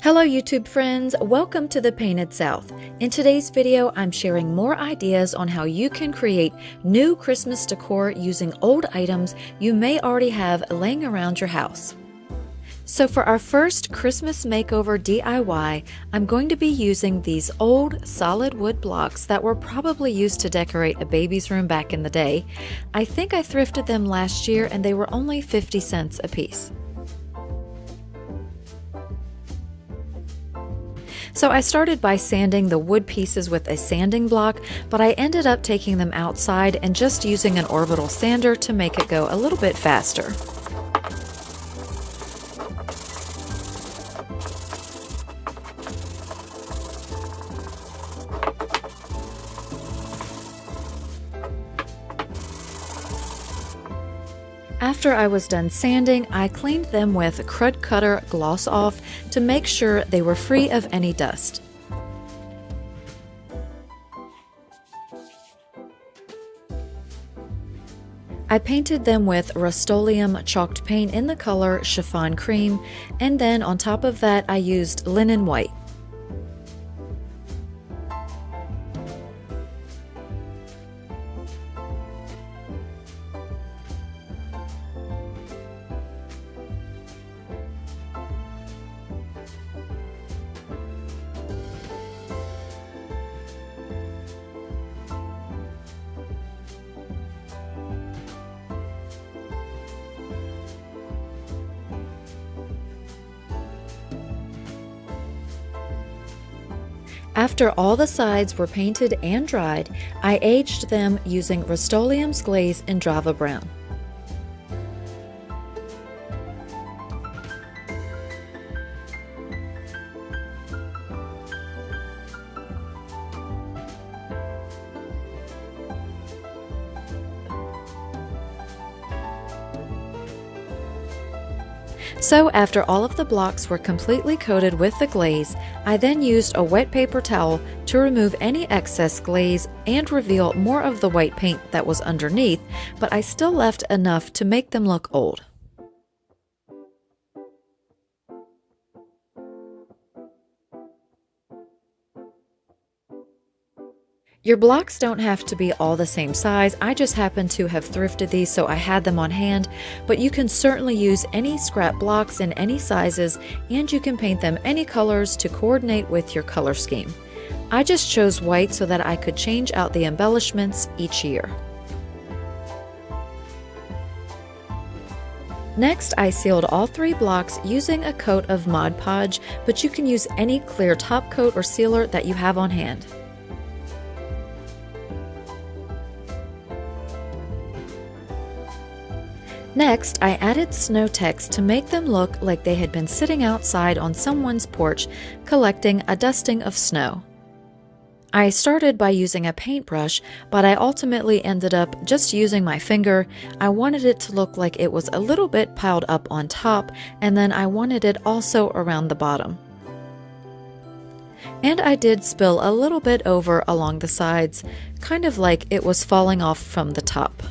Hello YouTube friends, welcome to the Painted South. In today's video, I'm sharing more ideas on how you can create new Christmas decor using old items you may already have laying around your house. So for our first Christmas makeover DIY, I'm going to be using these old solid wood blocks that were probably used to decorate a baby's room back in the day. I think I thrifted them last year and they were only 50 cents a piece. So I started by sanding the wood pieces with a sanding block, but I ended up taking them outside and just using an orbital sander to make it go a little bit faster. After I was done sanding, I cleaned them with Crud Cutter Gloss Off to make sure they were free of any dust. I painted them with Rust-Oleum chalked paint in the color Chiffon Cream, and then on top of that I used Linen White. After all the sides were painted and dried, I aged them using Rust-Oleum's glaze in Java Brown. So after all of the blocks were completely coated with the glaze, I then used a wet paper towel to remove any excess glaze and reveal more of the white paint that was underneath, but I still left enough to make them look old. Your blocks don't have to be all the same size. I just happen to have thrifted these, so I had them on hand, but you can certainly use any scrap blocks in any sizes, and you can paint them any colors to coordinate with your color scheme. I just chose white so that I could change out the embellishments each year. Next, I sealed all three blocks using a coat of Mod Podge, but you can use any clear top coat or sealer that you have on hand. Next, I added snow text to make them look like they had been sitting outside on someone's porch collecting a dusting of snow. I started by using a paintbrush, but I ultimately ended up just using my finger. I wanted it to look like it was a little bit piled up on top, and then I wanted it also around the bottom. And I did spill a little bit over along the sides, kind of like it was falling off from the top.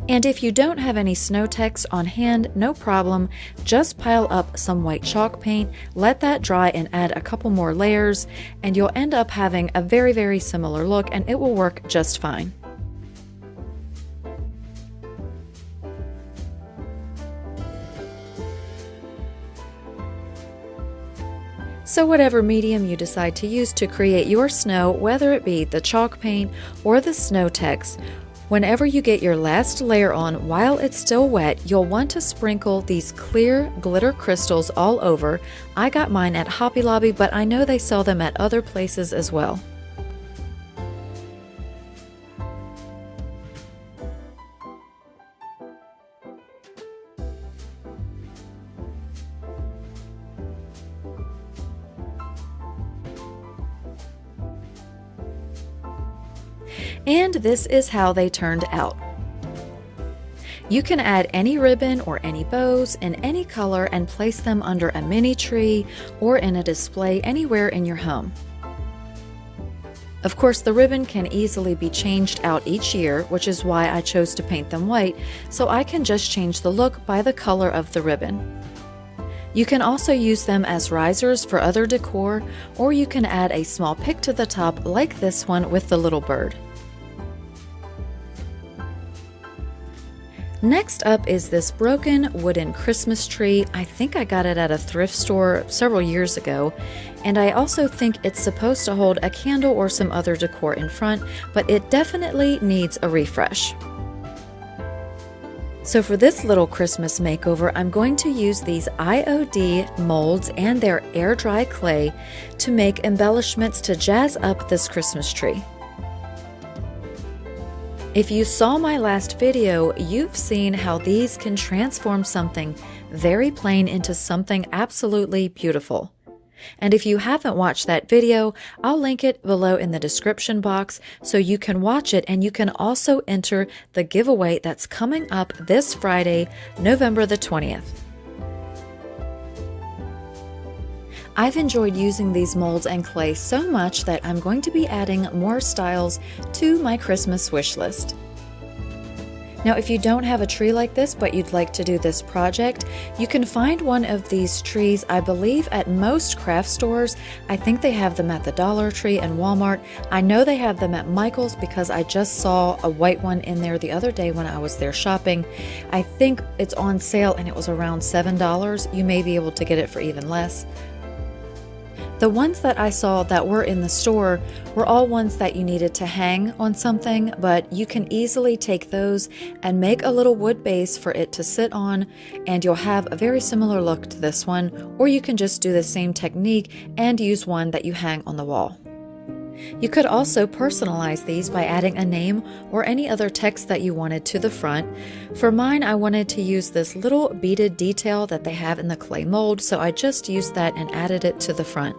And if you don't have any snow text on hand, no problem, just pile up some white chalk paint, let that dry and add a couple more layers, and you'll end up having a very similar look, and it will work just fine. So whatever medium you decide to use to create your snow, whether it be the chalk paint or the snow text, whenever you get your last layer on while it's still wet, you'll want to sprinkle these clear glitter crystals all over. I got mine at Hobby Lobby, but I know they sell them at other places as well. And this is how they turned out. You can add any ribbon or any bows in any color and place them under a mini tree or in a display anywhere in your home. Of course, the ribbon can easily be changed out each year, which is why I chose to paint them white, so I can just change the look by the color of the ribbon. You can also use them as risers for other decor, or you can add a small pick to the top like this one with the little bird. Next up is this broken wooden Christmas tree. I think I got it at a thrift store several years ago, and I also think it's supposed to hold a candle or some other decor in front, but it definitely needs a refresh. So for this little Christmas makeover, I'm going to use these IOD molds and their air dry clay to make embellishments to jazz up this Christmas tree. If you saw my last video, you've seen how these can transform something very plain into something absolutely beautiful. And if you haven't watched that video, I'll link it below in the description box so you can watch it, and you can also enter the giveaway that's coming up this Friday, November the 20th. I've enjoyed using these molds and clay so much that I'm going to be adding more styles to my Christmas wish list. Now, if you don't have a tree like this, but you'd like to do this project, you can find one of these trees, I believe, at most craft stores. I think they have them at the Dollar Tree and Walmart. I know they have them at Michael's because I just saw a white one in there the other day when I was there shopping. I think it's on sale and it was around $7. You may be able to get it for even less. The ones that I saw that were in the store were all ones that you needed to hang on something, but you can easily take those and make a little wood base for it to sit on, and you'll have a very similar look to this one, or you can just do the same technique and use one that you hang on the wall. You could also personalize these by adding a name or any other text that you wanted to the front. For mine, I wanted to use this little beaded detail that they have in the clay mold, so I just used that and added it to the front.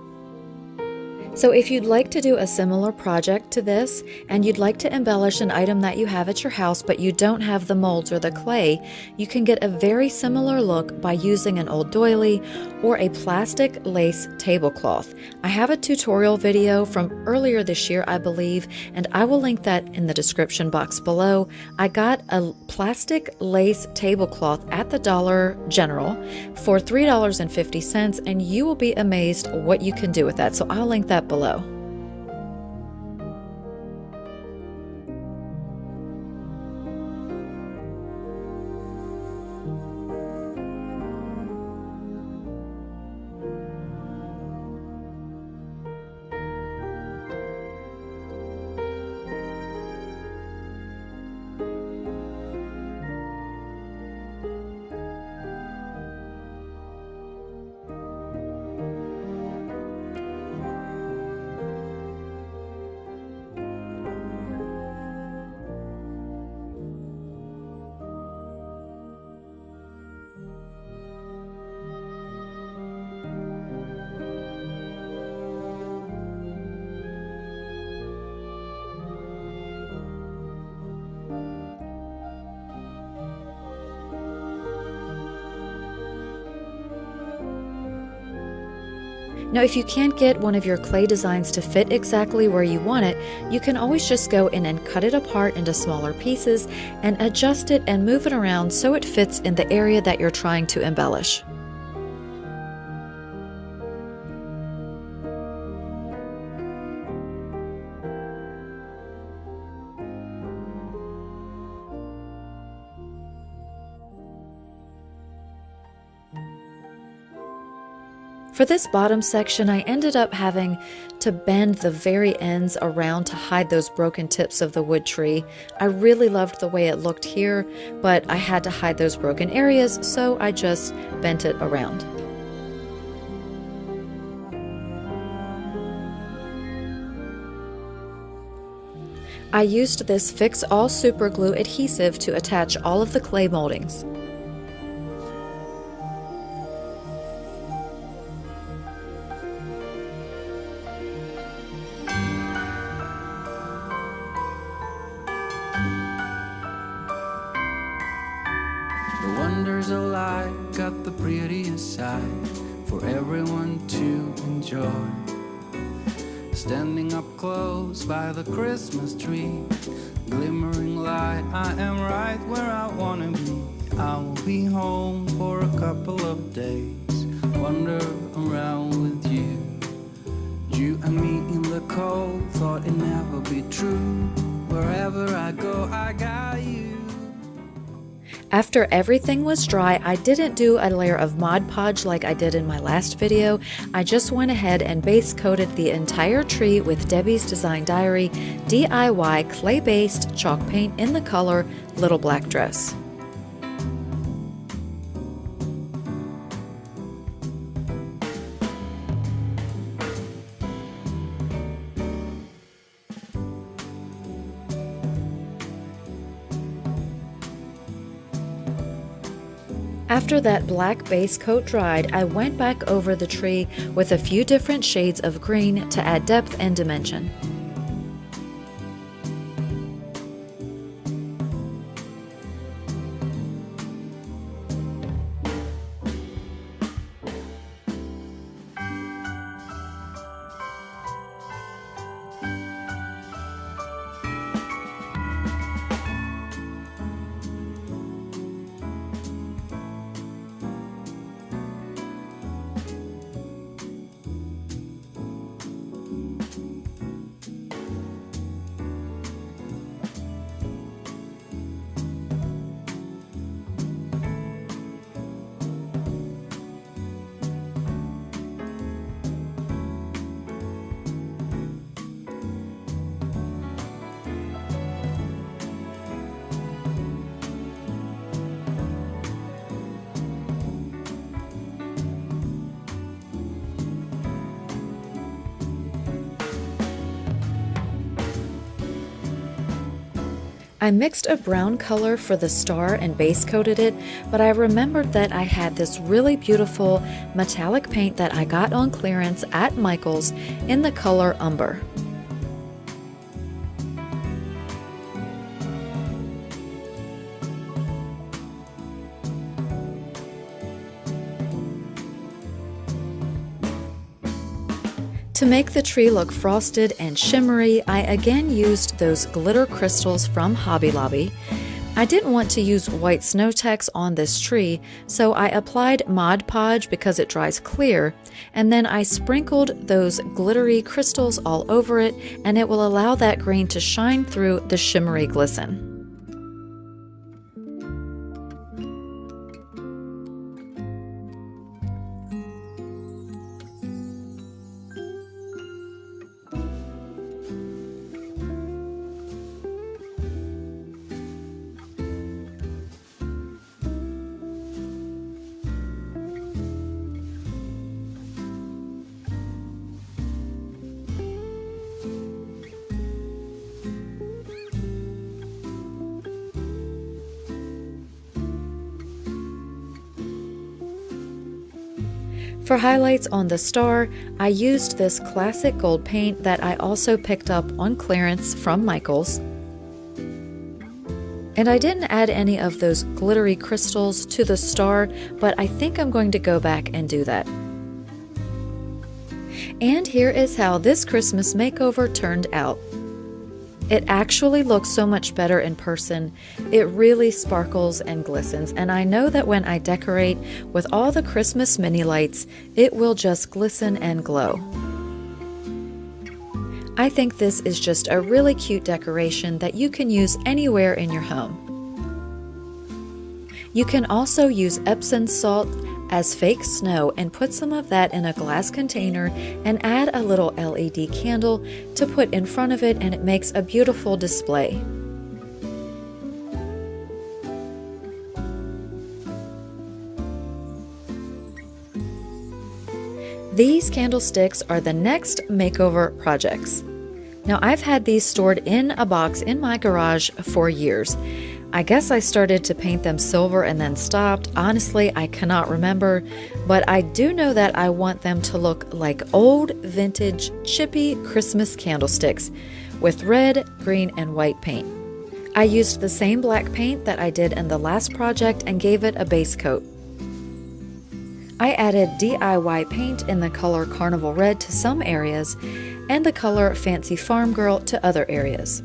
So if you'd like to do a similar project to this, and you'd like to embellish an item that you have at your house but you don't have the molds or the clay, you can get a very similar look by using an old doily or a plastic lace tablecloth. I have a tutorial video from earlier this year, I believe, and I will link that in the description box below. I got a plastic lace tablecloth at the Dollar General for $3.50, and you will be amazed what you can do with that. So I'll link that below. Now, if you can't get one of your clay designs to fit exactly where you want it, you can always just go in and cut it apart into smaller pieces and adjust it and move it around so it fits in the area that you're trying to embellish. For this bottom section, I ended up having to bend the very ends around to hide those broken tips of the wood tree. I really loved the way it looked here, but I had to hide those broken areas, so I just bent it around. I used this Fix All Super Glue adhesive to attach all of the clay moldings. The wonders of life got the prettiest side for everyone to enjoy. Standing up close by the Christmas tree, glimmering light, I am right where I wanna be. I will be home for a couple of days. wander around with you. You and me in the cold, thought it'd never be true. Wherever I go, I got you. After everything was dry, I didn't do a layer of Mod Podge like I did in my last video. I just went ahead and base coated the entire tree with Debbie's Design Diary DIY clay-based chalk paint in the color Little Black Dress. After that black base coat dried, I went back over the tree with a few different shades of green to add depth and dimension. I mixed a brown color for the star and base coated it, but I remembered that I had this really beautiful metallic paint that I got on clearance at Michael's in the color Umber. To make the tree look frosted and shimmery, I again used those glitter crystals from Hobby Lobby. I didn't want to use white snow text on this tree, so I applied Mod Podge because it dries clear, and then I sprinkled those glittery crystals all over it, and it will allow that green to shine through the shimmery glisten. For highlights on the star, I used this classic gold paint that I also picked up on clearance from Michael's. And I didn't add any of those glittery crystals to the star, but I think I'm going to go back and do that. And here is how this Christmas makeover turned out. It actually looks so much better in person. It really sparkles and glistens, and I know that when I decorate with all the Christmas mini lights, it will just glisten and glow. I think this is just a really cute decoration that you can use anywhere in your home. You can also use Epsom salt as fake snow and put some of that in a glass container and add a little LED candle to put in front of it, and it makes a beautiful display. These candlesticks are the next makeover projects. Now, I've had these stored in a box in my garage for years. I guess I started to paint them silver and then stopped. Honestly, I cannot remember, but I do know that I want them to look like old, vintage, chippy Christmas candlesticks with red, green, and white paint. I used the same black paint that I did in the last project and gave it a base coat. I added DIY paint in the color Carnival Red to some areas and the color Fancy Farm Girl to other areas.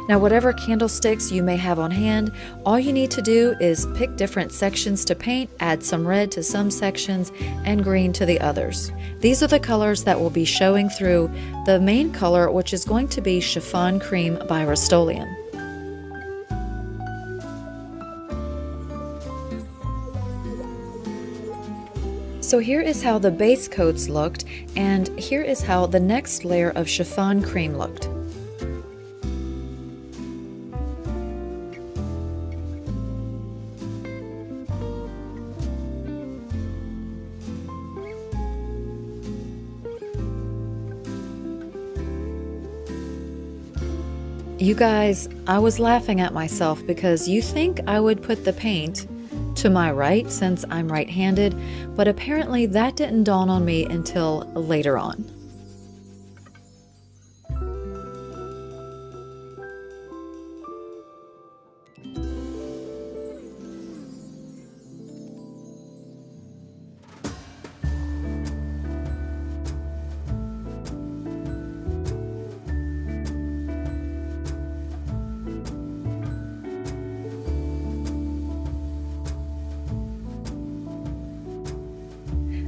Now, whatever candlesticks you may have on hand, all you need to do is pick different sections to paint, add some red to some sections and green to the others. These are the colors that will be showing through the main color, which is going to be Chiffon Cream by Rust-Oleum. So here is how the base coats looked, and here is how the next layer of chiffon cream looked. You guys, I was laughing at myself because you think I would put the paint to my right since I'm right-handed, but apparently that didn't dawn on me until later on.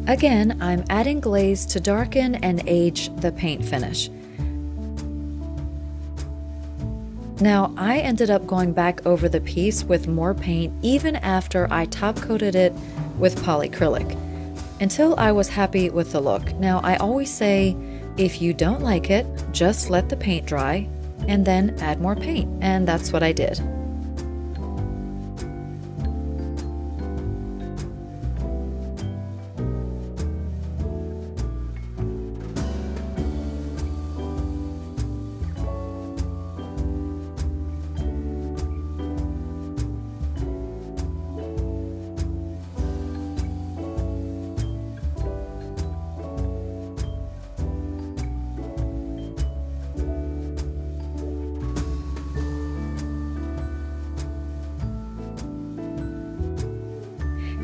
Again, I'm adding glaze to darken and age the paint finish. Now, I ended up going back over the piece with more paint even after I top coated it with polyacrylic, until I was happy with the look. Now, I always say, if you don't like it, just let the paint dry and then add more paint, and that's what I did.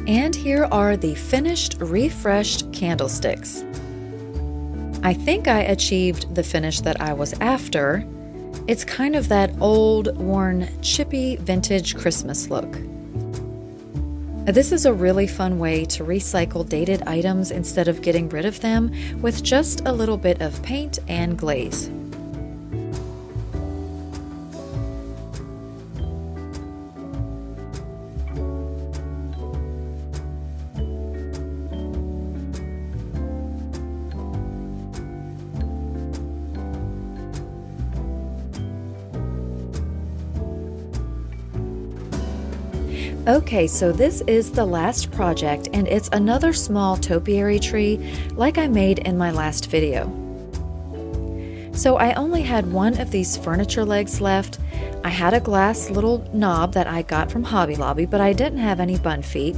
And here are the finished, refreshed candlesticks. I think I achieved the finish that I was after. It's kind of that old, worn, chippy, vintage Christmas look. This is a really fun way to recycle dated items instead of getting rid of them with just a little bit of paint and glaze. Okay, so this is the last project, and it's another small topiary tree like I made in my last video. So I only had one of these furniture legs left. I had a glass little knob that I got from Hobby Lobby, but I didn't have any bun feet.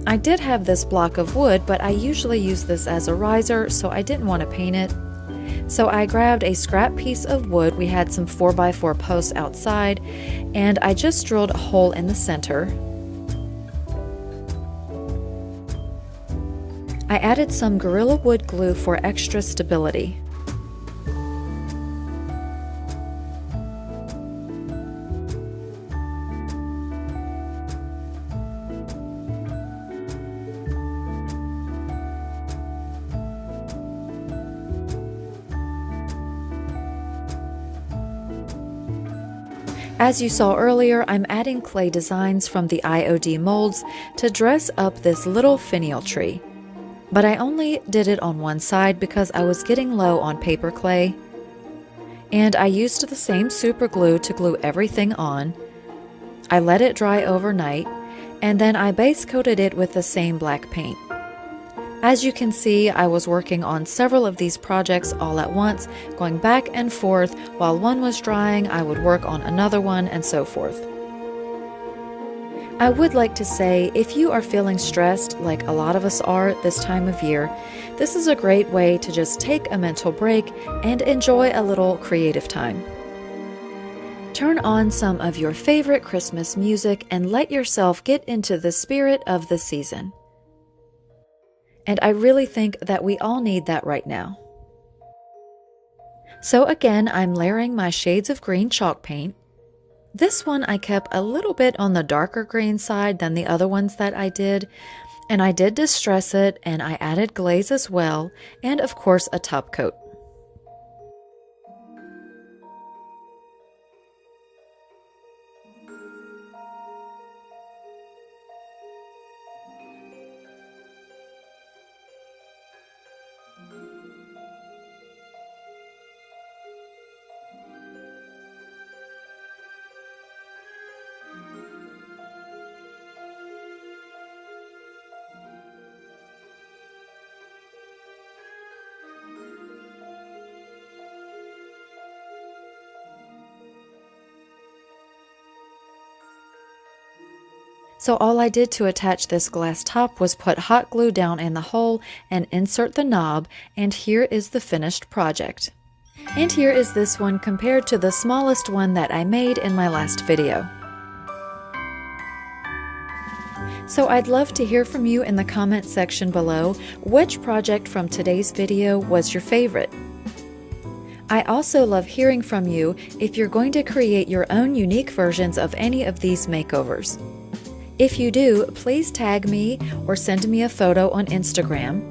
I did have this block of wood, but I usually use this as a riser, so I didn't want to paint it. So I grabbed a scrap piece of wood. We had some 4x4 posts outside, and I just drilled a hole in the center. I added some Gorilla Wood glue for extra stability. As you saw earlier, I'm adding clay designs from the IOD molds to dress up this little finial tree. But I only did it on one side because I was getting low on paper clay. And I used the same super glue to glue everything on. I let it dry overnight, and then I base coated it with the same black paint. As you can see, I was working on several of these projects all at once, going back and forth. While one was drying, I would work on another one, and so forth. I would like to say, if you are feeling stressed, like a lot of us are this time of year, this is a great way to just take a mental break and enjoy a little creative time. Turn on some of your favorite Christmas music and let yourself get into the spirit of the season. And I really think that we all need that right now. So again, I'm layering my shades of green chalk paint. This one I kept a little bit on the darker green side than the other ones that I did, and I did distress it, and I added glaze as well, and of course a top coat. So all I did to attach this glass top was put hot glue down in the hole and insert the knob, and here is the finished project. And here is this one compared to the smallest one that I made in my last video. So I'd love to hear from you in the comment section below which project from today's video was your favorite. I also love hearing from you if you're going to create your own unique versions of any of these makeovers. If you do, please tag me or send me a photo on Instagram.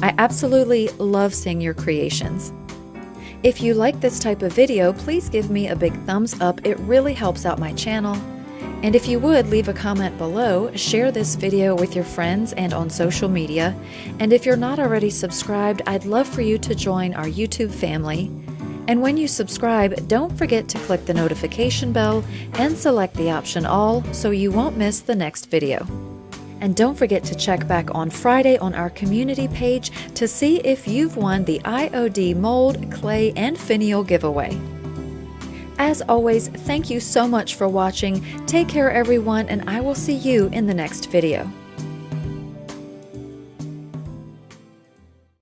I absolutely love seeing your creations. If you like this type of video, please give me a big thumbs up. It really helps out my channel. And if you would, leave a comment below, share this video with your friends and on social media. And if you're not already subscribed, I'd love for you to join our YouTube family. And when you subscribe, don't forget to click the notification bell and select the option all so you won't miss the next video. And don't forget to check back on Friday on our community page to see if you've won the IOD mold, clay, and finial giveaway. As always, thank you so much for watching. Take care everyone, and I will see you in the next video.